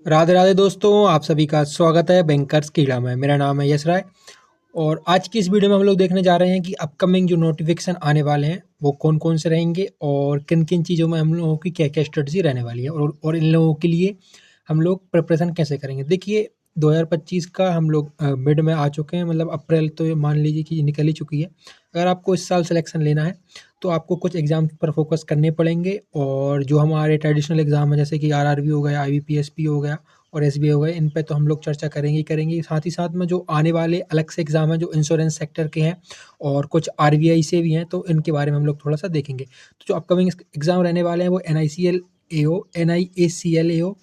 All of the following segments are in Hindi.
राधे राधे दोस्तों, आप सभी का स्वागत है बैंकर्स कीड़ा में। मेरा नाम है यश राय और आज की इस वीडियो में हम लोग देखने जा रहे हैं कि अपकमिंग जो नोटिफिकेशन आने वाले हैं वो कौन कौन से रहेंगे और किन किन चीज़ों में हम लोगों की क्या क्या स्ट्रेटजी रहने वाली है और इन लोगों के लिए हम लोग प्रिपरेशन कैसे करेंगे। देखिए 2025 का हम लोग मिड में आ चुके हैं, मतलब अप्रैल तो ये मान लीजिए कि निकल ही चुकी है। अगर आपको इस साल सिलेक्शन लेना है तो आपको कुछ एग्ज़ाम पर फोकस करने पड़ेंगे और जो हमारे ट्रेडिशनल एग्ज़ाम है जैसे कि आरआरबी हो गया, आईबीपीएसपी हो गया और एसबीआई हो गया, इन पे तो हम लोग चर्चा करेंगे ही करेंगे। साथ ही साथ में जो आने वाले अलग से एग्ज़ाम हैं जो इंश्योरेंस सेक्टर के हैं और कुछ आरबीआई से भी हैं, तो इनके बारे में हम लोग थोड़ा-सा देखेंगे। तो जो अपकमिंग एग्ज़ाम रहने वाले हैं वो NICL AO, NIACL AO,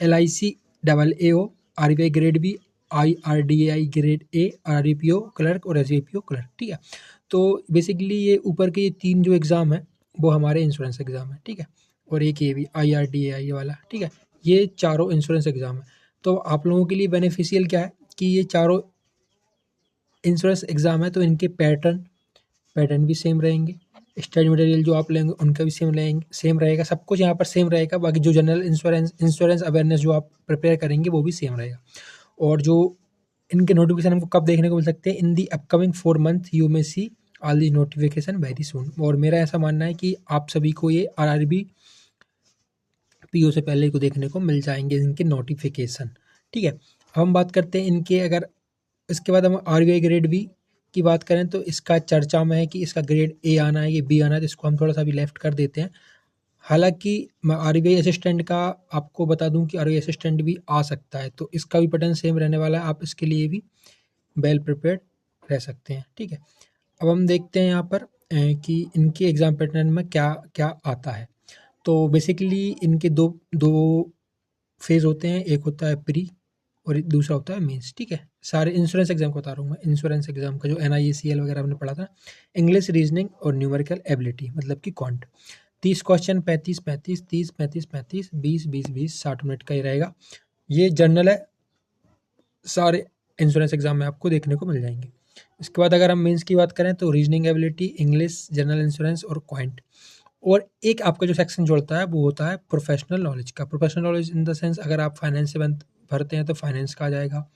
LIC double AO, RBI grade B, IRDAI grade A, RRPO clerk और एसबीपीओ क्लर्क, ठीक है। तो बेसिकली ये ऊपर के ये 3 जो एग्ज़ाम हैं वो हमारे इंश्योरेंस एग्ज़ाम हैं, ठीक है। और एक ये भी आईआरडीएआई वाला, ठीक है। ये चारों इंश्योरेंस एग्ज़ाम है। तो आप लोगों के लिए बेनिफिशियल क्या है कि ये चारों इंश्योरेंस एग्ज़ाम है तो इनके पैटर्न भी सेम रहेंगे। स्टडी मटेरियल जो आप लेंगे उनका भी सेम रहेगा। सब कुछ यहाँ पर सेम रहेगा। बाकी जो जनरल इंश्योरेंस अवेयरनेस जो आप प्रिपेयर करेंगे वो भी सेम रहेगा। और जो इनके नोटिफिकेशन हमको कब देखने को मिल सकते हैं, in the upcoming 4 month you may see all the notification very soon. और मेरा ऐसा मानना है कि आप सभी को ये आरआरबी पीओ से पहले को देखने को मिल जाएंगे इनके नोटिफिकेशन, ठीक है। अब हम बात करते हैं इनके, अगर इसके बाद हम आरबीआई ग्रेड बी की बात करें तो इसका चर्चा में है कि इसका ग्रेड ए आना है, ये बी आना है, तो इसको हम थोड़ा सा भी लेफ्ट कर देते हैं। हालांकि मैं आरबीआई असिस्टेंट का आपको बता दूं कि आरबीआई असिस्टेंट भी आ सकता है, तो इसका भी पैटर्न सेम रहने वाला है। आप इसके लिए भी वेल प्रिपेयर्ड रह सकते हैं, ठीक है। अब हम देखते हैं यहाँ पर कि इनके एग्ज़ाम पैटर्न में क्या क्या आता है। तो बेसिकली इनके दो दो फेज़ होते हैं, एक होता है प्री और दूसरा होता है मेंस, ठीक है। सारे इंश्योरेंस एग्जाम को बता रहा हूँ मैं। इंश्योरेंस एग्जाम का जो एनआईएसीएल वगैरह हमने पढ़ा था, इंग्लिश, रीजनिंग और न्यूमेरिकल एबिलिटी मतलब कि क्वांट। 30 क्वेश्चन, 35-35, 30-35-35, 20-20-20, 60 मिनट का ही रहेगा। ये जर्नल है, सारे इंश्योरेंस एग्जाम में आपको देखने को मिल जाएंगे। इसके बाद अगर हम मेंस की बात करें तो reasoning ability, English, general insurance और क्वांट। और एक आपका जो सेक्शन जुड़ता है वो होता है प्रोफेशनल नॉलेज का। Professional knowledge in the sense, अगर आप फाइनेंस से भरते हैं तो फाइनेंस का आ जाएगा।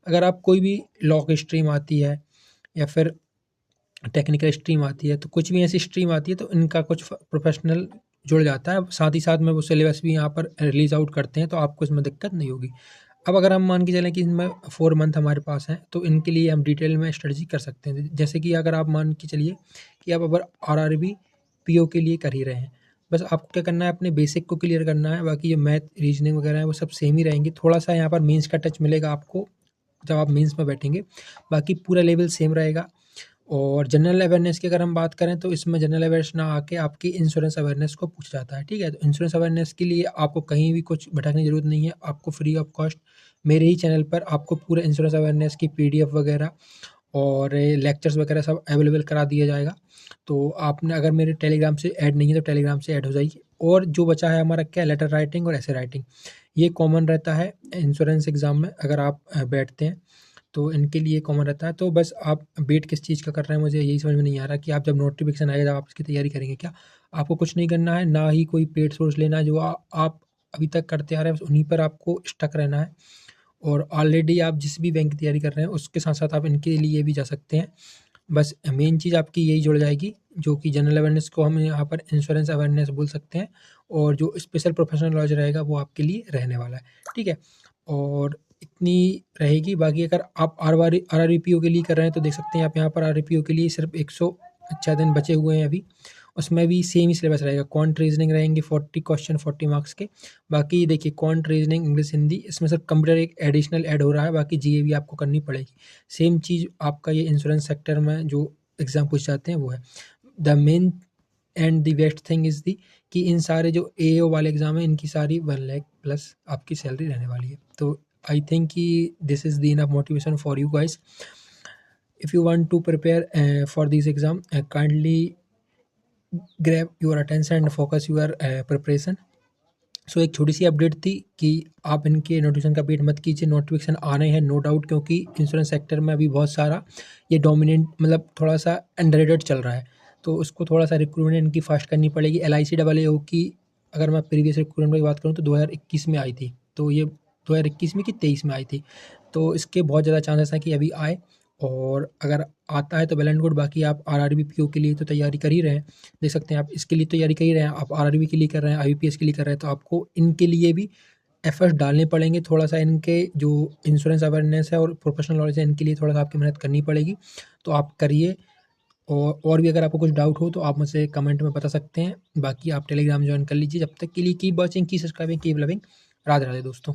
अगर आप कोई भी लॉ की स्ट्रीम आती है या फिर टेक्निकल स्ट्रीम आती है, तो कुछ भी ऐसी स्ट्रीम आती है तो इनका कुछ प्रोफेशनल जुड़ जाता है। साथ ही साथ में वो सिलेबस भी यहाँ पर रिलीज आउट करते हैं, तो आपको इसमें दिक्कत नहीं होगी। अब अगर हम मान के चलें कि इनमें 4 मंथ हमारे पास हैं तो इनके लिए हम डिटेल में स्ट्रेटजी कर सकते हैं। जैसे कि अगर आप मान के चलिए कि आप अगर आरआरबी पीओ के लिए कर ही रहे हैं, बस आपको क्या करना है, अपने बेसिक को क्लियर करना है। बाकी ये मैथ, रीजनिंग वगैरह है वो सब सेम ही रहेंगी। थोड़ा सा यहाँ पर मेंस का टच मिलेगा आपको जब आप मेंस में बैठेंगे, बाकी पूरा लेवल सेम रहेगा। और जनरल अवेयरनेस की अगर हम बात करें तो इसमें जनरल अवेयरनेस ना आके आपकी इंश्योरेंस अवेयरनेस को पूछा जाता है, ठीक है। तो इंश्योरेंस अवेयरनेस के लिए आपको कहीं भी कुछ भटकने की ज़रूरत नहीं है। आपको फ्री ऑफ कॉस्ट मेरे ही चैनल पर आपको पूरे इंश्योरेंस अवेयरनेस की पीडीएफ वगैरह और लेक्चर्स वगैरह सब अवेलेबल करा दिया जाएगा। तो आपने अगर मेरे टेलीग्राम से ऐड नहीं है तो टेलीग्राम से ऐड हो जाइए। और जो बचा है हमारा क्या, लेटर राइटिंग और ऐसे राइटिंग, ये कॉमन रहता है इंश्योरेंस एग्ज़ाम में अगर आप बैठते हैं तो इनके लिए कॉमन रहता है। तो बस आप वेट किस चीज़ का कर रहे हैं, मुझे यही समझ में नहीं आ रहा कि आप जब नोटिफिकेशन आएगा जब आप इसकी तैयारी करेंगे क्या। आपको कुछ नहीं करना है, ना ही कोई पेड सोर्स लेना है। जो आप अभी तक करते आ रहे हैं बस उन्हीं पर आपको स्टक रहना है। और ऑलरेडी आप जिस भी बैंक की तैयारी कर रहे हैं उसके साथ साथ आप इनके लिए भी जा सकते हैं। बस मेन चीज़ आपकी यही जुड़ जाएगी, जो कि जनरल अवेयरनेस को हम यहाँ पर इंश्योरेंस अवेयरनेस बोल सकते हैं। और जो स्पेशल प्रोफेशनल नॉलेज रहेगा वो आपके लिए रहने वाला है, ठीक है। और इतनी रहेगी। बाकी अगर आप आरआरपीओ के लिए कर रहे हैं तो देख सकते हैं आप यहाँ पर आरआरपीओ के लिए सिर्फ 106 दिन बचे हुए हैं अभी। उसमें भी सेम ही सिलेबस रहेगा। क्वांट रीजनिंग रहेंगे 40 क्वेश्चन 40 मार्क्स के। बाकी देखिए क्वांट रीजनिंग इंग्लिश हिंदी, इसमें सिर्फ कंप्यूटर एक एडिशनल ऐड हो रहा है, बाकी जीए भी आपको करनी पड़ेगी। सेम चीज़ आपका ये इंश्योरेंस सेक्टर में जो एग्ज़ाम पूछ जाते हैं वो है। The main and the best thing is the कि इन सारे जो एओ वाले एग्ज़ाम है इनकी सारी 1 लाख प्लस आपकी सैलरी रहने वाली है। तो आई थिंक कि this is the enough motivation for you guys. If you want to prepare for this exam, kindly grab your attention and focus your preparation. So एक छोटी सी अपडेट थी कि आप इनके नोटिफिकेशन का वेट मत कीजिए, नोटिफिकेशन आ रहे हैं नो डाउट, क्योंकि इंश्योरेंस सेक्टर में अभी बहुत सारा ये डोमिनेंट मतलब थोड़ा सा अंडररेटेड चल रहा है। तो उसको थोड़ा सा रिक्रूटमेंट इनकी फास्ट करनी पड़ेगी। L I C double A ओ की अगर मैं प्रीवियस रिक्रूटमेंट की बात करूँ तो 2021 में आई थी, तो ये 2021 में कि 23 में आई थी। तो इसके बहुत ज़्यादा चांसेस हैं कि अभी आए, और अगर आता है तो वेल एंड गुड। बाकी आप आरआरबी, पीओ के लिए तो तैयारी कर ही रहे हैं, देख सकते हैं आप, इसके लिए तैयारी कर ही रहे हैं, आप आरआरबी के लिए कर रहे हैं, आईबीपीएस के लिए कर रहे हैं, तो आपको इनके लिए भी एफर्ट्स डालने पड़ेंगे। थोड़ा-सा इनके जो इंश्योरेंस अवेयरनेस है और प्रोफेशनल नॉलेज है, इनके लिए थोड़ा-सा आपकी मेहनत करनी पड़ेगी, तो आप करिए। और भी अगर आपको कुछ डाउट हो तो आप मुझसे कमेंट में बता सकते हैं। बाकी आप टेलीग्राम जॉइन कर लीजिए। जब तक के लिए keep watching, keep subscribing, keep loving. Radhe Radhe दोस्तों।